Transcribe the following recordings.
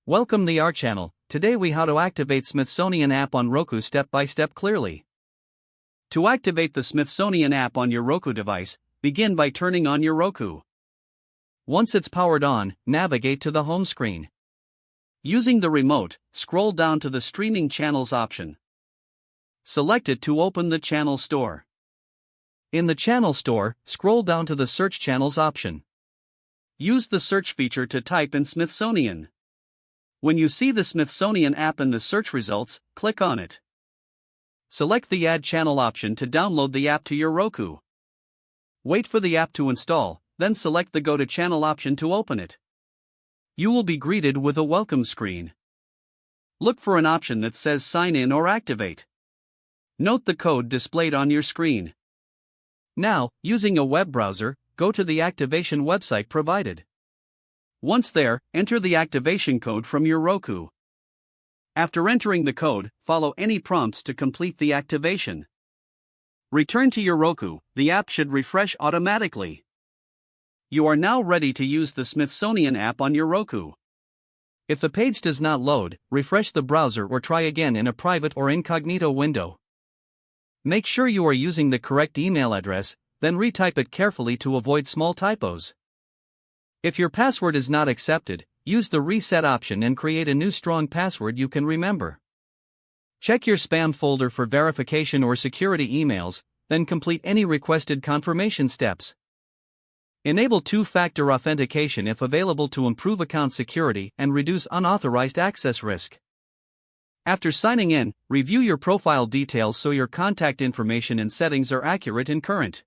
Welcome to our channel. Today we how to activate Smithsonian app on Roku step by step clearly. To activate the Smithsonian app on your Roku device, begin by turning on your Roku. Once it's powered on, navigate to the home screen. Using the remote, scroll down to the Streaming Channels option. Select it to open the Channel Store. In the Channel Store, scroll down to the Search Channels option. Use the search feature to type in Smithsonian. When you see the Smithsonian app in the search results, click on it. Select the Add Channel option to download the app to your Roku. Wait for the app to install, then select the Go to Channel option to open it. You will be greeted with a welcome screen. Look for an option that says Sign in or Activate. Note the code displayed on your screen. Now, using a web browser, go to the activation website provided. Once there, enter the activation code from your Roku. After entering the code, follow any prompts to complete the activation. Return to your Roku, the app should refresh automatically. You are now ready to use the Smithsonian app on your Roku. If the page does not load, refresh the browser or try again in a private or incognito window. Make sure you are using the correct email address, then retype it carefully to avoid small typos. If your password is not accepted, use the reset option and create a new strong password you can remember. Check your spam folder for verification or security emails, then complete any requested confirmation steps. Enable two-factor authentication if available to improve account security and reduce unauthorized access risk. After signing in, review your profile details so your contact information and settings are accurate and current.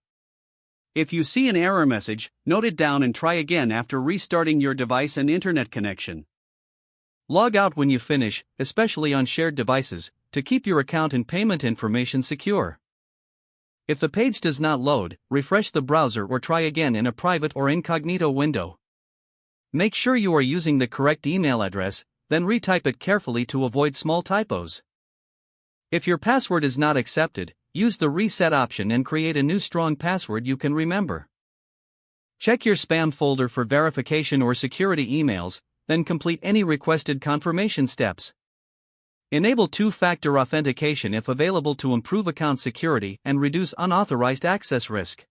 If you see an error message, note it down and try again after restarting your device and internet connection. Log out when you finish, especially on shared devices, to keep your account and payment information secure. If the page does not load, refresh the browser or try again in a private or incognito window. Make sure you are using the correct email address, then retype it carefully to avoid small typos. If your password is not accepted, use the reset option and create a new strong password you can remember. Check your spam folder for verification or security emails, then complete any requested confirmation steps. Enable two-factor authentication if available to improve account security and reduce unauthorized access risk.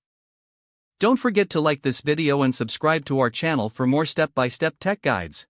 Don't forget to like this video and subscribe to our channel for more step-by-step tech guides.